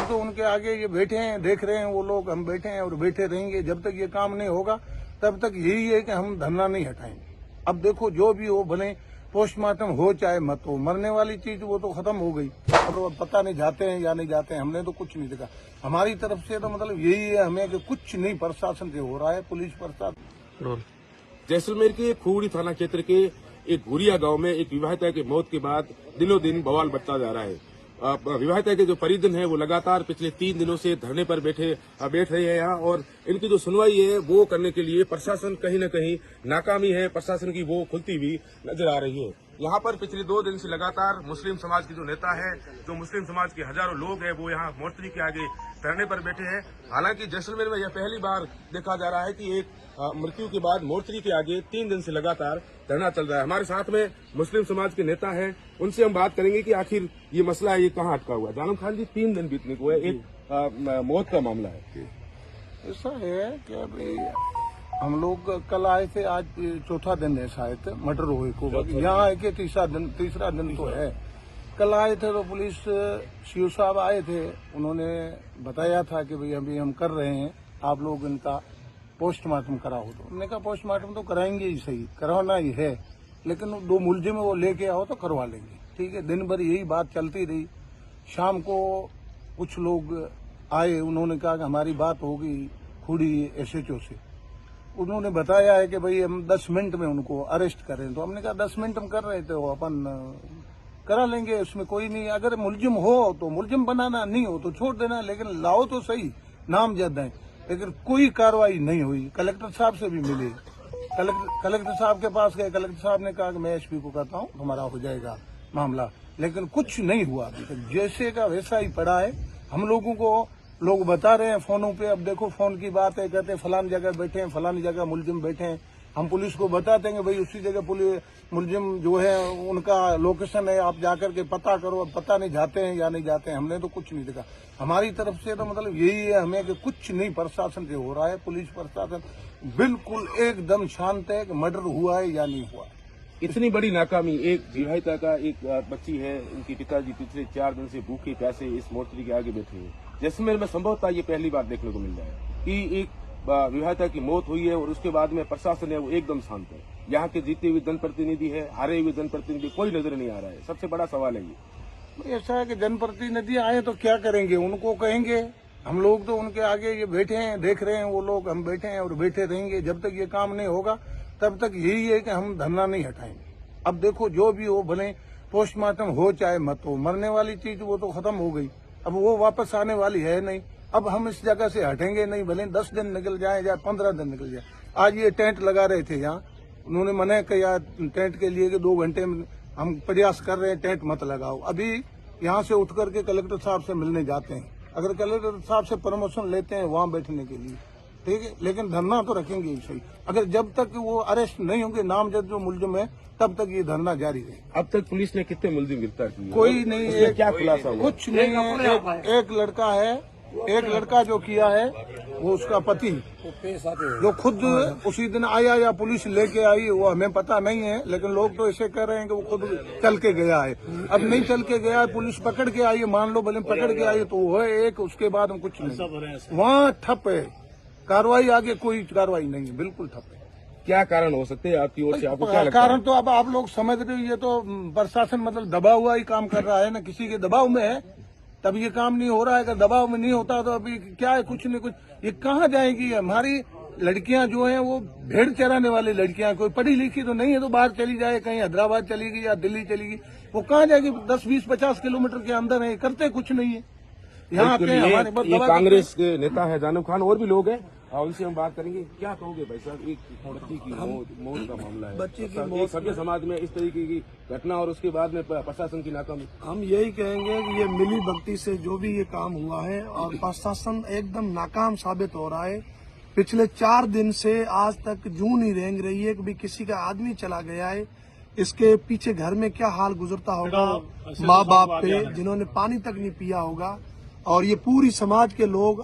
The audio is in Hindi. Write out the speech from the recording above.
लोग तो उनके आगे ये बैठे हैं, देख रहे हैं वो लोग, हम बैठे हैं और बैठे रहेंगे जब तक ये काम नहीं होगा। तब तक यही है कि हम धरना नहीं हटाएंगे। अब देखो जो भी हो, भले पोस्टमार्टम हो चाहे मत हो, मरने वाली चीज वो तो खत्म हो गई। अब पता नहीं जाते हैं या नहीं जाते हैं, हमने तो कुछ नहीं देखा। हमारी तरफ से तो मतलब यही है हमें कि कुछ नहीं प्रशासन से हो रहा है, पुलिस प्रशासन। जैसलमेर के खुड़ी थाना क्षेत्र के एक घुरिया गांव में एक विवाहिता की मौत के बाद दिनों दिन बवाल बढ़ता जा रहा है। विवाहिता के जो परिजन है वो लगातार पिछले 3 दिनों से धरने पर बैठ रहे हैं यहाँ, और इनकी जो सुनवाई है वो करने के लिए प्रशासन कहीं न कहीं नाकामी है, प्रशासन की वो खुलती हुई नजर आ रही है। यहाँ पर पिछले 2 दिन से लगातार मुस्लिम समाज के जो नेता है, जो मुस्लिम समाज के हजारों लोग हैं, वो यहाँ मोर्चरी के आगे धरने पर बैठे हैं। हालांकि जैसलमेर में यह पहली बार देखा जा रहा है कि एक मृत्यु के बाद मोर्चरी के आगे 3 दिन से लगातार धरना चल रहा है। हमारे साथ में मुस्लिम समाज के नेता हैं, उनसे हम बात करेंगे कि आखिर ये मसला है, ये कहाँ अटका हुआ है। जानम खान जी, 3 दिन बीतने को है, एक मौत का मामला है। ऐसा है कि अभी हम लोग कल आए थे, आज चौथा दिन है शायद मर्डर हुए को, यहाँ आए के तीसरा दिन तो है। कल आए थे तो पुलिस सीओ साहब आए थे, उन्होंने बताया था कि भाई अभी हम कर रहे हैं, आप लोग इनका पोस्टमार्टम कराओ। तो उन्होंने कहा पोस्टमार्टम तो कराएंगे ही, सही करवाना ही है, लेकिन 2 मुलजिम वो लेके आओ तो करवा लेंगे। ठीक है, दिन भर यही बात चलती रही। शाम को कुछ लोग आए, उन्होंने कहा कि हमारी बात होगी खुड़ी SHO से। उन्होंने बताया है कि भाई हम 10 मिनट में उनको अरेस्ट करें। तो हमने कहा 10 मिनट हम कर रहे थे, वो अपन करा लेंगे, उसमें कोई नहीं। अगर मुलजिम हो तो मुलजिम बनाना, नहीं हो तो छोड़ देना, लेकिन लाओ तो सही, नामजद है। लेकिन कोई कार्रवाई नहीं हुई। कलेक्टर साहब से भी मिले, कलेक्टर साहब के पास गए, कलेक्टर साहब ने कहा कि मैं SP को कहता हूँ, हमारा हो जाएगा मामला, लेकिन कुछ नहीं हुआ अभी तक। जैसे का वैसा ही पड़ा है। हम लोगों को लोग बता रहे हैं फोनों पे, अब देखो फोन की बात है, कहते हैं फलानी जगह बैठे हैं, फलानी जगह मुलजिम बैठे हैं। हम पुलिस को बता देंगे भाई उसी जगह मुलजिम जो है उनका लोकेशन है, आप जाकर के पता करो। अब पता नहीं जाते हैं या नहीं जाते हैं, हमने तो कुछ नहीं देखा। हमारी तरफ से तो मतलब यही है हमें कि कुछ नहीं प्रशासन से हो रहा है। पुलिस प्रशासन बिल्कुल एकदम शांत है कि मर्डर हुआ है या नहीं हुआ। इतनी बड़ी नाकामी, एक विवाहिता का एक बच्ची है, उनके पिताजी पिछले 4 दिन से भूखे प्यासे इस मोर्चरी के आगे बैठे हैं। जैसलमेर में संभवतः ये पहली बार देखने को मिल रहा है कि एक विवाहिता की मौत हुई है और उसके बाद में प्रशासन है वो एकदम शांत है। यहाँ के जीते हुए जनप्रतिनिधि है, हारे हुए जनप्रतिनिधि कोई नजर नहीं आ रहा है। सबसे बड़ा सवाल है ये। ऐसा है कि जनप्रतिनिधि आए तो क्या करेंगे, उनको कहेंगे। हम लोग तो उनके आगे ये बैठे हैं, देख रहे हैं वो लोग, हम बैठे हैं और बैठे रहेंगे जब तक ये काम नहीं होगा। तब तक यही है कि हम धरना नहीं हटाएंगे। अब देखो जो भी हो, भले पोस्टमार्टम हो चाहे मत हो, मरने वाली चीज वो तो खत्म हो गई, अब वो वापस आने वाली है नहीं। अब हम इस जगह से हटेंगे नहीं, भले 10 दिन निकल जाए या 15 दिन निकल जाए। आज ये टेंट लगा रहे थे यहाँ, उन्होंने मना किया टेंट के लिए कि 2 घंटे में हम प्रयास कर रहे हैं, टेंट मत लगाओ। अभी यहाँ से उठ करके कलेक्टर साहब से मिलने जाते हैं, अगर कलेक्टर साहब से परमिशन लेते हैं वहाँ बैठने के लिए, ठीक है, लेकिन धरना तो रखेंगे ही सही। अगर जब तक वो अरेस्ट नहीं होंगे नामजद जो मुलजिम है, तब तक ये धरना जारी रहेगा। अब तक पुलिस ने कितने मुलजिम गिरफ्तार किए? कोई नहीं है। क्या खुलासा हुआ? कुछ नहीं है। एक लड़का है, एक लड़का जो किया है वो उसका पति, जो खुद उसी दिन आया या पुलिस लेके आई वो हमें पता नहीं है, लेकिन लोग तो ऐसे कह रहे हैं कि वो खुद चल के गया है। अब नहीं चल के गया है, पुलिस पकड़ के आई है, मान लो भले पकड़ के आई तो वो है एक, उसके बाद हम कुछ नहीं। वहाँ ठप है कार्रवाई, आगे कोई कार्रवाई नहीं है, बिल्कुल ठप है। क्या कारण हो सकते हैं आपकी ओर से? आपको क्या लगता कारण तो अब आप लोग समझ रहे हो, ये तो प्रशासन मतलब दबा हुआ ही काम कर रहा है ना, किसी के दबाव में है तब ये काम नहीं हो रहा है। अगर दबाव में नहीं होता तो अभी क्या है, कुछ नहीं कुछ। ये कहाँ जाएगी? हमारी लड़कियां जो हैं वो भेड़ चराने वाली लड़कियां, कोई पढ़ी लिखी तो नहीं है, तो बाहर चली जाए, कहीं हैदराबाद चली गई या दिल्ली चली गई, वो कहाँ जाएगी? 10, 20, 50 किलोमीटर के अंदर है, करते कुछ नहीं है। यहाँ पे हमारे कांग्रेस के नेता है जानम खान, और भी लोग हैं, उनसे हम बात करेंगे। क्या कहोगे भाई साहब, एक बच्ची की मौत का मामला है, बच्ची की मौत, सभ्य समाज में इस तरीके की घटना और उसके बाद में प्रशासन की नाकामी। हम यही कहेंगे कि ये मिली भगती से जो भी ये काम हुआ है और प्रशासन एकदम नाकाम साबित हो रहा है। पिछले 4 दिन से आज तक जून ही रेंग रही है कि भी किसी का आदमी चला गया है, इसके पीछे घर में क्या हाल गुजरता होगा माँ बाप पे, जिन्होंने पानी तक नहीं पिया होगा। और ये पूरी समाज के लोग